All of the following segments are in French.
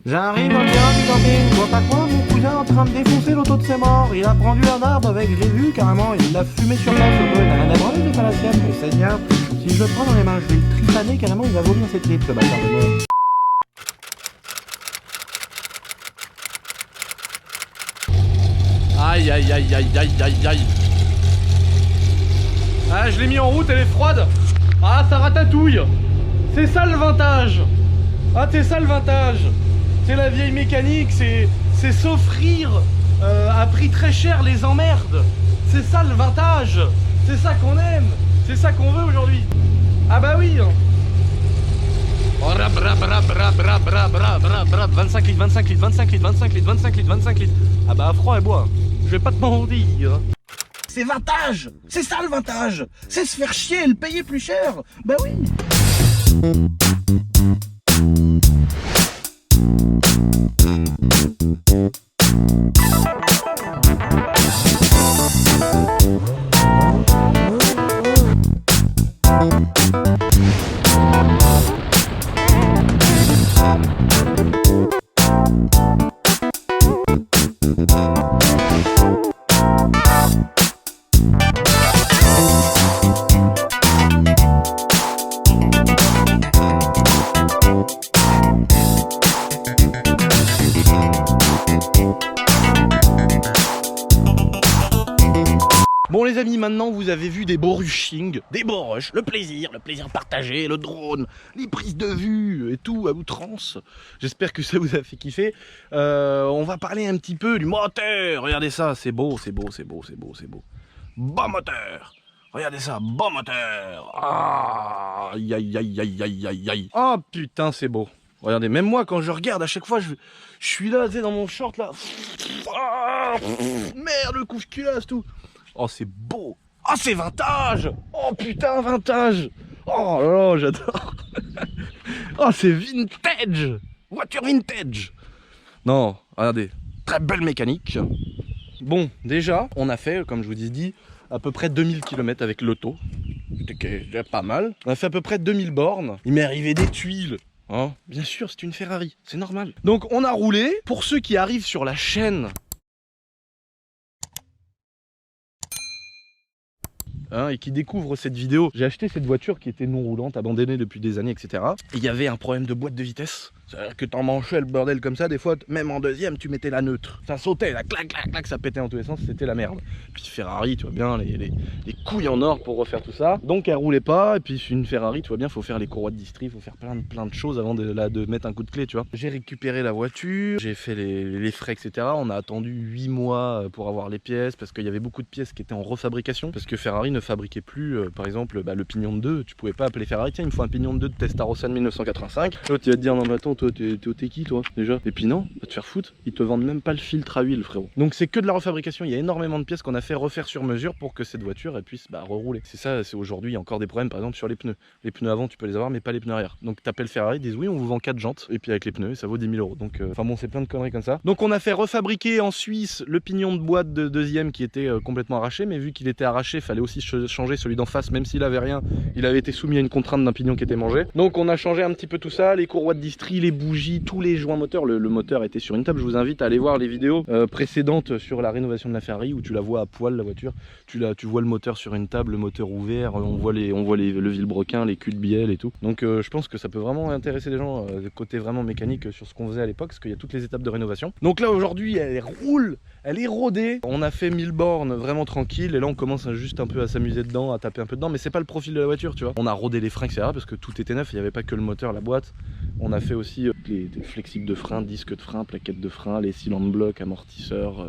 J'arrive dans le terrain du camping, je vois pas quoi, mon cousin en train de défoncer l'auto de ses morts. Il a prendu un arbre avec, j'ai vu carrément, il l'a fumé sur place, le peu, il a rien à branler, c'est pas la sienne, mais Seigneur, si je le prends dans les mains, je vais le tripaner carrément, il va vomir ses tripes, ce bâtard de mort. Aïe aïe aïe aïe aïe aïe aïe. Ah, je l'ai mis en route, elle est froide. Ah, ça ratatouille. C'est ça le vintage. Ah, c'est ça le vintage. C'est la vieille mécanique, c'est s'offrir à prix très cher les emmerdes. C'est ça le vintage. C'est ça qu'on aime. C'est ça qu'on veut aujourd'hui. Ah bah oui. Oh, rap, rap, rap, rap, rap, rap, rap, rap, rap. 25 litres, 25 litres, 25 litres, 25 litres, 25 litres, 25 litres. Ah bah à froid et bois. Je vais pas te mentir. C'est vintage. C'est ça le vintage. C'est se faire chier et le payer plus cher. Bah oui. Bon les amis, maintenant vous avez vu des beaux rushings, des beaux rushs, le plaisir partagé, le drone, les prises de vue et tout à outrance. J'espère que ça vous a fait kiffer. On va parler un petit peu du moteur. Regardez ça, c'est beau, c'est beau, c'est beau, c'est beau, c'est beau. Bon moteur. Regardez ça, bon moteur. Ah, aïe aïe aïe aïe aïe aïe aïe. Oh putain, c'est beau. Regardez, même moi quand je regarde à chaque fois, je suis là, tu sais, dans mon short là. Ah, merde, le couche culasse tout. Oh, c'est beau. Oh, c'est vintage. Oh, putain, vintage. Oh là là, j'adore. Oh, c'est vintage. Voiture vintage. Non, regardez. Très belle mécanique. Bon, déjà, on a fait, comme je vous ai dit, à peu près 2000 km avec l'auto. C'était déjà pas mal. On a fait à peu près 2000 bornes. Il m'est arrivé des tuiles. Hein, bien sûr, c'est une Ferrari. C'est normal. Donc, on a roulé. Pour ceux qui arrivent sur la chaîne... et qui découvre cette vidéo, j'ai acheté cette voiture qui était non roulante, abandonnée depuis des années, etc. Et il y avait un problème de boîte de vitesse. C'est-à-dire que t'en manchais le bordel comme ça, des fois, même en deuxième, tu mettais la neutre. Ça sautait, là, clac, clac, clac, ça pétait en tous les sens, c'était la merde. Puis Ferrari, tu vois bien, les couilles en or pour refaire tout ça. Donc elle roulait pas, et puis une Ferrari, tu vois bien, faut faire les courroies de distri, faut faire plein de choses avant de mettre un coup de clé, tu vois. J'ai récupéré la voiture, j'ai fait les frais, etc. On a attendu 8 mois pour avoir les pièces, parce qu'il y avait beaucoup de pièces qui étaient en refabrication, parce que Ferrari ne fabriquait plus, par exemple, le pignon de 2, tu pouvais pas appeler Ferrari, tiens, il me faut un pignon de 2 de Testarossa de 1985. L'autre, il va te dire, non mais attends, toi, t'es qui toi déjà? Et puis non, va te faire foutre, ils te vendent même pas le filtre à huile, frérot. Donc c'est que de la refabrication, il y a énormément de pièces qu'on a fait refaire sur mesure pour que cette voiture elle puisse rerouler. C'est ça, c'est aujourd'hui, il y a encore des problèmes par exemple sur les pneus. Les pneus avant tu peux les avoir mais pas les pneus arrière. Donc t'appelles Ferrari, ils disent oui on vous vend 4 jantes et puis avec les pneus ça vaut 10 000 euros. Donc enfin bon c'est plein de conneries comme ça. Donc on a fait refabriquer en Suisse le pignon de boîte de deuxième qui était complètement arraché, mais vu qu'il était arraché, fallait aussi changer celui d'en face, même s'il avait rien, il avait été soumis à une contrainte d'un pignon qui était mangé. Donc on a changé un petit peu tout ça, les courroies de distri, les bougies, tous les joints moteurs. Le moteur était sur une table. Je vous invite à aller voir les vidéos précédentes sur la rénovation de la Ferrari où tu la vois à poil la voiture. Tu vois le moteur sur une table, le moteur ouvert, on voit le vilebrequin, les culs de bielle et tout. Donc je pense que ça peut vraiment intéresser les gens côté vraiment mécanique sur ce qu'on faisait à l'époque, parce qu'il y a toutes les étapes de rénovation. Donc là aujourd'hui elle roule, elle est rodée. On a fait 1000 bornes vraiment tranquille et là on commence juste un peu à s'amuser dedans, à taper un peu dedans, mais c'est pas le profil de la voiture, tu vois. On a rodé les freins, etc. parce que tout était neuf, il n'y avait pas que le moteur, la boîte. On a fait aussi les flexibles de frein, disques de frein, plaquettes de frein, les cylindres blocs, amortisseurs,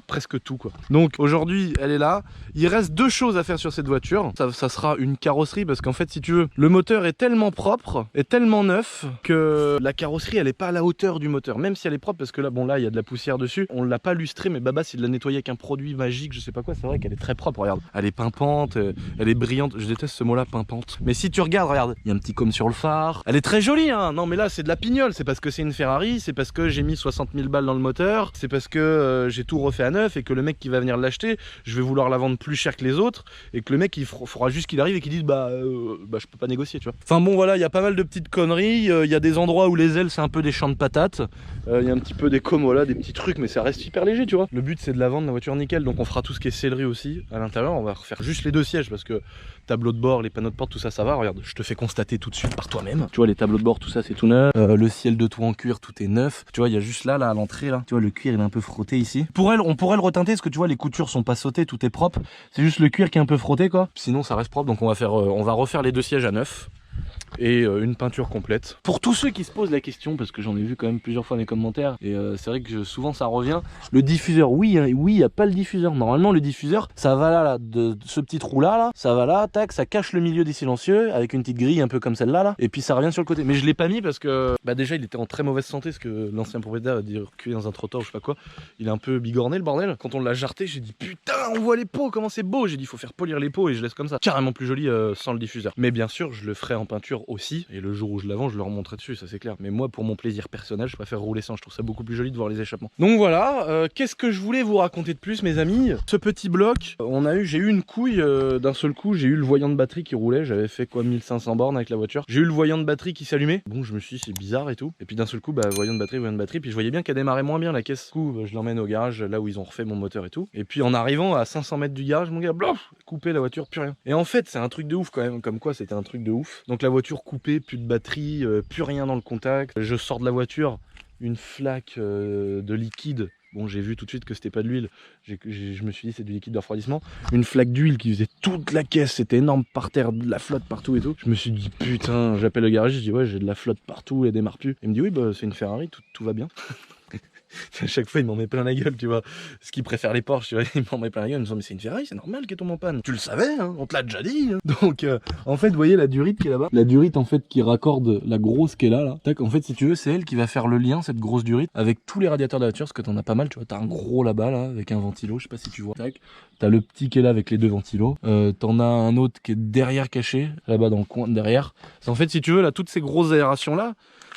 presque tout quoi. Donc aujourd'hui elle est là. Il reste deux choses à faire sur cette voiture. Ça sera une carrosserie parce qu'en fait si tu veux, le moteur est tellement propre, est tellement neuf que la carrosserie elle est pas à la hauteur du moteur. Même si elle est propre parce que là bon là il y a de la poussière dessus, on l'a pas lustré filtrée, mais Baba, c'est de la nettoyer avec un produit magique, je sais pas quoi. C'est vrai qu'elle est très propre, regarde. Elle est pimpante, elle est brillante. Je déteste ce mot-là, pimpante. Mais si tu regardes, regarde, il y a un petit cône sur le phare. Elle est très jolie, hein. Non, mais là, c'est de la pignole. C'est parce que c'est une Ferrari, c'est parce que j'ai mis 60 000 balles dans le moteur, c'est parce que j'ai tout refait à neuf et que le mec qui va venir l'acheter, je vais vouloir la vendre plus cher que les autres et que le mec il fera juste qu'il arrive et qu'il dise je peux pas négocier, tu vois. Enfin bon, voilà, il y a pas mal de petites conneries. Il y a des endroits où les ailes c'est un peu des champs de patates. Il y a un petit peu des voilà, des petits trucs, mais ça reste hyper léger, tu vois. Le but c'est de la vendre, la voiture nickel, donc on fera tout ce qui est sellerie aussi à l'intérieur. On va refaire juste les deux sièges parce que tableau de bord, les panneaux de porte, tout ça, ça va. Regarde, je te fais constater tout de suite par toi-même. Tu vois, les tableaux de bord, tout ça, c'est tout neuf. Le ciel de toit en cuir, tout est neuf. Tu vois, il y a juste là à l'entrée, là. Tu vois, le cuir, il est un peu frotté ici. On pourrait le reteinter parce que tu vois, les coutures sont pas sautées, tout est propre. C'est juste le cuir qui est un peu frotté, quoi. Sinon, ça reste propre. Donc, on va refaire les deux sièges à neuf. Et une peinture complète. Pour tous ceux qui se posent la question, parce que j'en ai vu quand même plusieurs fois dans les commentaires, et c'est vrai que souvent ça revient, le diffuseur, oui, hein, oui, il n'y a pas le diffuseur. Normalement le diffuseur, ça va là, de ce petit trou là, ça va là, tac, ça cache le milieu des silencieux, avec une petite grille un peu comme celle-là, là, et puis ça revient sur le côté. Mais je l'ai pas mis parce que, déjà il était en très mauvaise santé, parce que l'ancien propriétaire a dit reculer dans un trottoir ou je sais pas quoi, il est un peu bigorné le bordel. Quand on l'a jarté, j'ai dit putain, on voit les pots, comment c'est beau. J'ai dit faut faire polir les pots et je laisse comme ça. Carrément plus joli sans le diffuseur. Mais bien sûr, je le ferai en peinture aussi, et le jour où je la vends, je le remonterai dessus, ça c'est clair. Mais moi, pour mon plaisir personnel, je préfère rouler sans. Je trouve ça beaucoup plus joli de voir les échappements. Donc voilà, qu'est-ce que je voulais vous raconter de plus, mes amis? Ce petit bloc, j'ai eu une couille d'un seul coup. J'ai eu le voyant de batterie qui roulait. J'avais fait quoi, 1500 bornes avec la voiture. J'ai eu le voyant de batterie qui s'allumait. Bon, je me suis dit c'est bizarre et tout. Et puis d'un seul coup, voyant de batterie. Puis je voyais bien qu'elle démarrait moins bien la caisse. Du coup, je l'emmène au garage, là où ils ont refait mon moteur et tout. Et puis en arrivant à 500 mètres du garage, mon gars, blof, coupé la voiture, plus rien. Et en fait, c'est un truc de ouf quand même. Comme quoi, c'était un truc de ouf. Donc la voiture coupée, plus de batterie. Plus rien dans le contact. Je sors de la voiture, une flaque de liquide. Bon, j'ai vu tout de suite que c'était pas de l'huile. Je me suis dit c'est du liquide de refroidissement. Une flaque d'huile qui faisait toute la caisse, c'était énorme par terre, de la flotte partout et tout. Je me suis dit putain, j'appelle le garagiste, je dis ouais, j'ai de la flotte partout, elle démarre plus. Il me dit oui, c'est une Ferrari, tout va bien. À chaque fois il m'en met plein la gueule, tu vois. Ce qui préfère les Porsche, tu vois, il m'en met plein la gueule. Il me dit mais c'est une Ferrari, c'est normal qu'elle tombe en panne. Tu le savais, hein, on te l'a déjà dit. Hein. Donc en fait, vous voyez la durite qui est là-bas. La durite en fait qui raccorde la grosse qui est là. Tac, en fait si tu veux, c'est elle qui va faire le lien, cette grosse durite, avec tous les radiateurs de la voiture, parce que t'en as pas mal, tu vois. T'as un gros là-bas là, avec un ventilo, je sais pas si tu vois. Tac. T'as le petit qui est là avec les deux ventilos. T'en as un autre qui est derrière caché, là-bas dans le coin derrière. En fait si tu veux là, toutes ces grosses aérations là,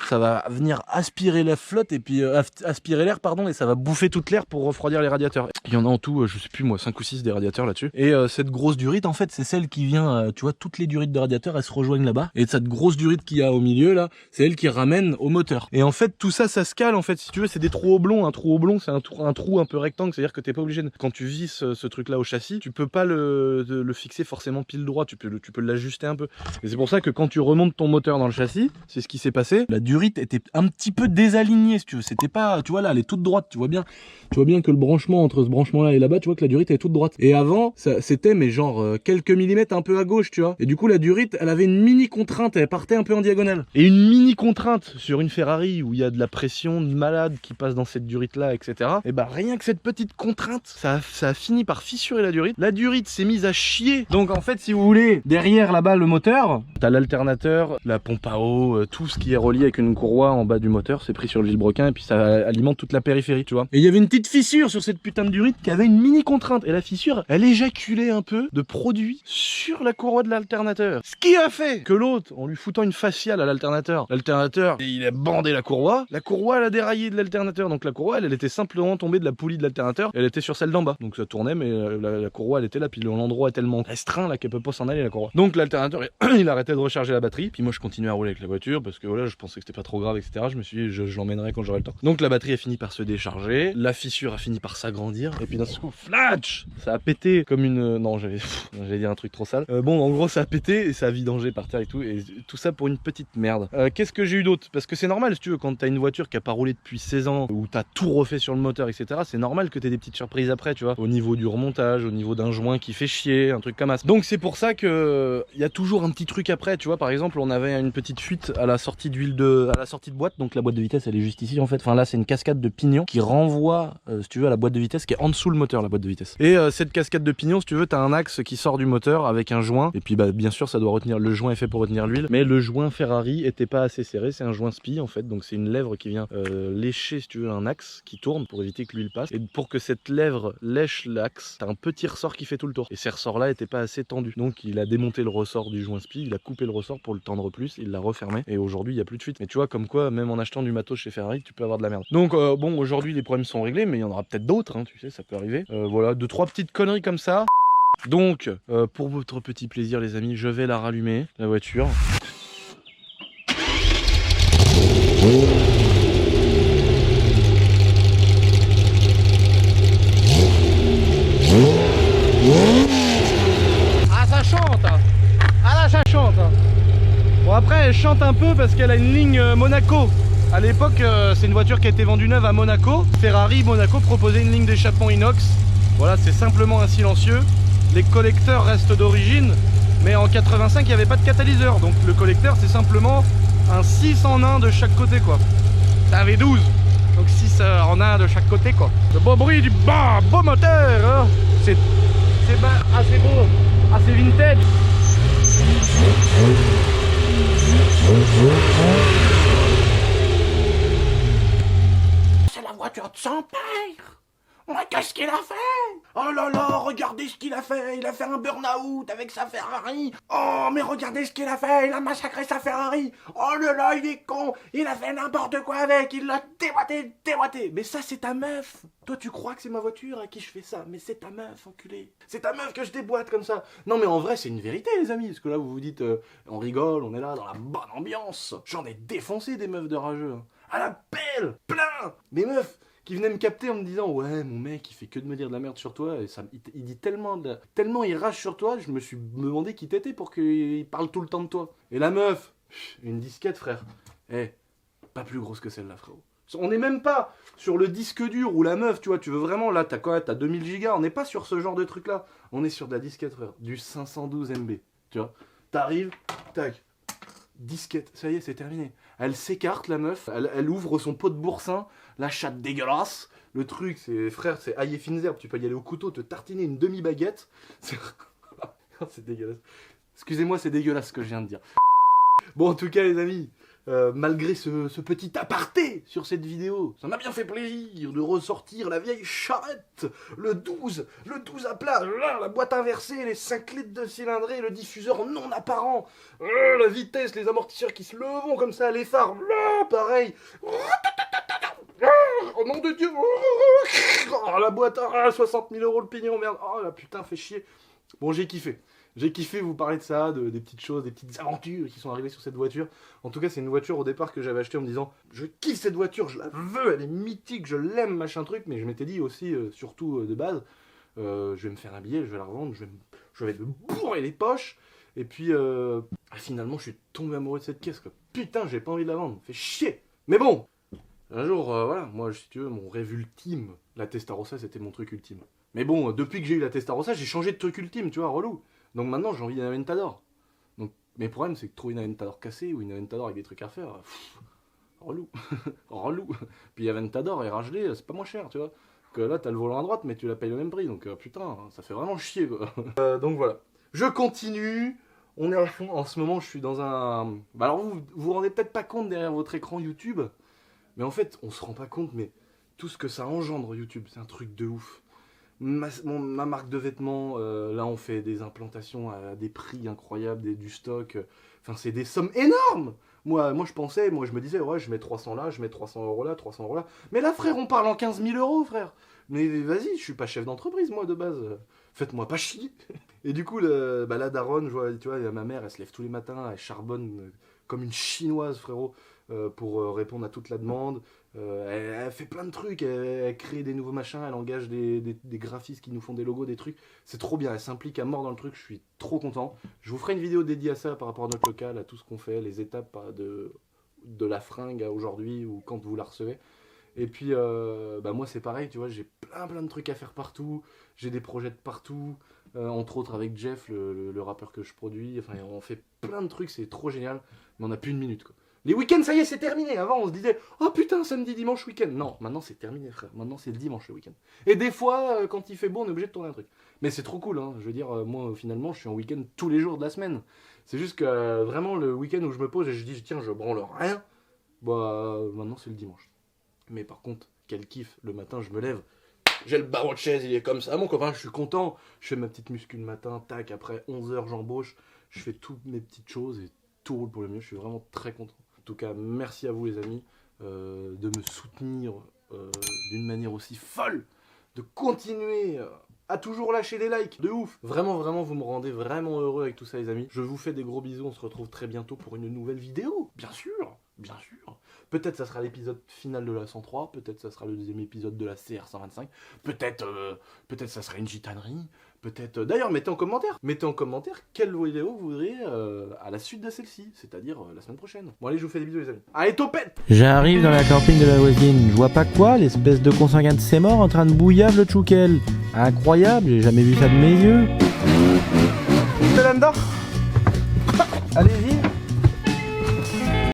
ça va venir aspirer la flotte et puis aspirer l'air, pardon, et ça va bouffer toute l'air pour refroidir les radiateurs. Il y en a en tout, je sais plus moi, 5 ou 6 des radiateurs là-dessus. Et cette grosse durite, en fait, c'est celle qui vient, tu vois, toutes les durites de radiateurs, elles se rejoignent là-bas. Et cette grosse durite qu'il y a au milieu là, c'est elle qui ramène au moteur. Et en fait, tout ça, ça se cale, en fait, si tu veux, c'est des trous oblongs. Un trou oblong, c'est un trou un peu rectangle, c'est-à-dire que t'es pas obligé quand tu visses ce truc-là au châssis, tu peux pas le fixer forcément pile droit, tu peux l'ajuster un peu. Et c'est pour ça que quand tu remontes ton moteur dans le châssis, c'est ce qui s'est passé. La durite était un petit peu désalignée, si tu veux. C'était pas, tu vois là, elle est toute droite, tu vois bien que le branchement entre ce branchement là et là-bas, tu vois que la durite est toute droite. Et avant, c'était mais genre quelques millimètres un peu à gauche, tu vois. Et du coup la durite, elle avait une mini contrainte, elle partait un peu en diagonale. Et une mini contrainte sur une Ferrari où il y a de la pression de malade qui passe dans cette durite là, etc. Et rien que cette petite contrainte, ça a fini par fissurer la durite. La durite s'est mise à chier. Donc en fait, si vous voulez, derrière là-bas le moteur, t'as l'alternateur, la pompe à eau, tout ce qui est relié avec une courroie en bas du moteur, c'est pris sur le vilebrequin et puis ça alimente toute la périphérie, tu vois. Et il y avait une petite fissure sur cette putain de durite qui avait une mini contrainte. Et la fissure, elle éjaculait un peu de produit sur la courroie de l'alternateur. Ce qui a fait que l'autre, en lui foutant une faciale à l'alternateur, il a bandé la courroie, elle a déraillé de l'alternateur. Donc la courroie, elle était simplement tombée de la poulie de l'alternateur, elle était sur celle d'en bas. Donc ça tournait, mais la courroie, elle était là, puis l'endroit est tellement restreint là qu'elle peut pas s'en aller, la courroie. Donc l'alternateur, il arrêtait de recharger la batterie, puis moi je continuais à rouler avec la voiture parce que voilà, je pensais que c'était pas trop grave, etc. Je me suis dit, je l'emmènerai quand j'aurai le temps. Donc la batterie a fini par se décharger, la fissure a fini par s'agrandir, et puis d'un coup, flatch, ça a pété comme une... Non, j'allais dire un truc trop sale. Bon, en gros, ça a pété et ça a vidangé par terre et tout ça pour une petite merde. Qu'est-ce que j'ai eu d'autre? Parce que c'est normal, si tu veux, quand t'as une voiture qui a pas roulé depuis 16 ans, où t'as tout refait sur le moteur, etc., c'est normal que t'aies des petites surprises après, tu vois, au niveau du remontage, au niveau d'un joint qui fait chier, un truc comme ça. Donc c'est pour ça que il y a toujours un petit truc après, tu vois. Par exemple, on avait une petite fuite à la sortie d'huile de à la sortie de boîte, donc la boîte de vitesse elle est juste ici en fait. Enfin là c'est une cascade de pignon qui renvoie si tu veux à la boîte de vitesse qui est en dessous le moteur, la boîte de vitesse. Et cette cascade de pignon, si tu veux, t'as un axe qui sort du moteur avec un joint. Et puis bah bien sûr ça doit retenir, le joint est fait pour retenir l'huile. Mais le joint Ferrari était pas assez serré, c'est un joint spi en fait. Donc c'est une lèvre qui vient lécher si tu veux un axe qui tourne pour éviter que l'huile passe. Et pour que cette lèvre lèche l'axe, t'as un petit ressort qui fait tout le tour. Et ces ressorts là étaient pas assez tendus. Donc il a démonté le ressort du joint spi, il a coupé le ressort pour le tendre plus, il l'a refermé. Et aujourd'hui il y a plus de fuite. Mais tu vois comme quoi même en achetant du matos chez Ferrari tu peux avoir de la merde. Donc bon aujourd'hui les problèmes sont réglés mais il y en aura peut-être d'autres hein, tu sais ça peut arriver. Voilà 2-3 petites conneries comme ça. Donc pour votre petit plaisir les amis je vais la rallumer la voiture. Ah ça chante hein. Ah là ça chante hein. Bon après elle chante un peu parce qu'elle a une ligne Monaco. À l'époque c'est une voiture qui a été vendue neuve à Monaco. Ferrari Monaco proposait une ligne d'échappement inox. Voilà c'est simplement un silencieux. Les collecteurs restent d'origine. Mais en 85 il n'y avait pas de catalyseur. Donc le collecteur c'est simplement un 6 en 1 de chaque côté quoi. C'est un V12. Donc 6 en 1 de chaque côté quoi. Le beau bruit du beau moteur hein. C'est assez beau, assez vintage. C'est la voiture de son père. Mais qu'est-ce qu'il a fait? Oh là là, regardez ce qu'il a fait. Il a fait un burn-out avec sa Ferrari. Oh, mais regardez ce qu'il a fait. Il a massacré sa Ferrari. Oh là là, il est con. Il a fait n'importe quoi avec. Il l'a déboîté. Mais ça, c'est ta meuf. Toi, tu crois que c'est ma voiture à qui je fais ça. Mais c'est ta meuf, enculé. C'est ta meuf que je déboîte comme ça. Non, mais en vrai, c'est une vérité, les amis. Parce que là, vous vous dites, on rigole, on est là dans la bonne ambiance. J'en ai défoncé des meufs de rageux. Hein. À la pelle, plein. Des meufs qui venait me capter en me disant ouais mon mec il fait que de me dire de la merde sur toi et ça, il dit tellement il rage sur toi, je me suis demandé qui t'étais pour qu'il parle tout le temps de toi. Et la meuf, une disquette frère, pas plus grosse que celle-là frérot. On n'est même pas sur le disque dur où la meuf, tu vois, tu veux vraiment, là t'as 2000 gigas, on n'est pas sur ce genre de truc là, on est sur de la disquette frère, du 512 MB, tu vois. T'arrives, tac, disquette, ça y est c'est terminé. Elle s'écarte la meuf, elle ouvre son pot de boursin, la chatte dégueulasse. Le truc c'est, frère, c'est ail et fines herbes, tu peux y aller au couteau, te tartiner une demi-baguette. C'est dégueulasse. Excusez-moi c'est dégueulasse ce que je viens de dire. Bon en tout cas les amis, malgré ce petit aparté sur cette vidéo, ça m'a bien fait plaisir de ressortir la vieille charrette, le 12 à plat, la boîte inversée, les 5 litres de cylindrée, le diffuseur non apparent, la vitesse, les amortisseurs qui se levent comme ça, les phares, pareil. Oh nom de Dieu. Oh, la boîte, 60 000 € le pignon, merde. Oh la putain, fait chier. Bon, j'ai kiffé. J'ai kiffé vous parler de ça, des petites choses, des petites aventures qui sont arrivées sur cette voiture. En tout cas, c'est une voiture au départ que j'avais achetée en me disant je kiffe cette voiture, je la veux, elle est mythique, je l'aime, machin truc. Mais je m'étais dit aussi, surtout de base, je vais me faire un billet, je vais la revendre, je vais me bourrer les poches. Et puis, finalement, je suis tombé amoureux de cette caisse, quoi. Putain, j'ai pas envie de la vendre, fait chier. Mais bon, un jour, voilà, moi, si tu veux, mon rêve ultime, la Testarossa, c'était mon truc ultime. Mais bon, depuis que j'ai eu la Testarossa, j'ai changé de truc ultime, tu vois, relou. Donc maintenant, j'ai envie d'un Aventador. Donc, mes problèmes, c'est que trouver une Aventador cassée ou une Aventador avec des trucs à faire, relou. Relou. Puis Aventador et Rajley, c'est pas moins cher, tu vois. Que là, t'as le volant à droite, mais tu la payes le même prix. Donc, putain, ça fait vraiment chier, quoi. Donc voilà. Je continue. On est à fond. En ce moment, je suis dans un... Bah alors, vous vous rendez peut-être pas compte derrière votre écran YouTube. Mais en fait, on se rend pas compte, mais tout ce que ça engendre YouTube, c'est un truc de ouf. Ma marque de vêtements, là on fait des implantations à des prix incroyables, du stock, enfin c'est des sommes énormes. Moi je me disais ouais je mets 300 là, je mets 300 € là, 300 € là. Mais là frère on parle en 15 000 € frère. Mais vas-y, je suis pas chef d'entreprise moi de base, faites-moi pas chier. Et du coup la daronne, tu vois, ma mère elle se lève tous les matins, elle charbonne comme une chinoise frérot. Pour répondre à toute la demande. Elle fait plein de trucs, elle crée des nouveaux machins, elle engage des graphistes qui nous font des logos, des trucs. C'est trop bien, elle s'implique à mort dans le truc, je suis trop content. Je vous ferai une vidéo dédiée à ça par rapport à notre local, à tout ce qu'on fait, les étapes de la fringue à aujourd'hui ou quand vous la recevez. Et puis moi c'est pareil, tu vois, j'ai plein de trucs à faire partout, j'ai des projets de partout, entre autres avec Jeff, le rappeur que je produis, enfin on fait plein de trucs, c'est trop génial, mais on n'a plus une minute quoi. Les week-ends, ça y est, c'est terminé. Avant, on se disait, oh putain, samedi, dimanche, week-end. Non, maintenant c'est terminé, frère. Maintenant c'est le dimanche, le week-end. Et des fois, quand il fait beau, on est obligé de tourner un truc. Mais c'est trop cool, hein. Je veux dire, moi, finalement, je suis en week-end tous les jours de la semaine. C'est juste que vraiment, le week-end où je me pose et je dis, tiens, je branle rien, bah, maintenant c'est le dimanche. Mais par contre, quel kiff, le matin, je me lève. J'ai le barreau de chaise, il est comme ça. Mon copain, je suis content. Je fais ma petite muscu le matin, tac, après 11h, j'embauche. Je fais toutes mes petites choses et tout roule pour le mieux. Je suis vraiment très content. En tout cas, merci à vous les amis de me soutenir d'une manière aussi folle, de continuer à toujours lâcher des likes, de ouf. Vraiment, vraiment, vous me rendez vraiment heureux avec tout ça les amis. Je vous fais des gros bisous, on se retrouve très bientôt pour une nouvelle vidéo. Bien sûr, bien sûr. Peut-être ça sera l'épisode final de la 103, peut-être ça sera le deuxième épisode de la CR 125, peut-être ça sera une gitanerie. Peut-être. D'ailleurs, mettez en commentaire quelle vidéo vous voudriez à la suite de celle-ci, c'est-à-dire la semaine prochaine. Bon, allez, je vous fais des bisous, les amis. Allez, topette! J'arrive dans la camping de la voisine, je vois pas quoi, l'espèce de consanguin de ses morts en train de bouillave le tchoukel. Incroyable, j'ai jamais vu ça de mes yeux. C'est là-dedans. Allez-y.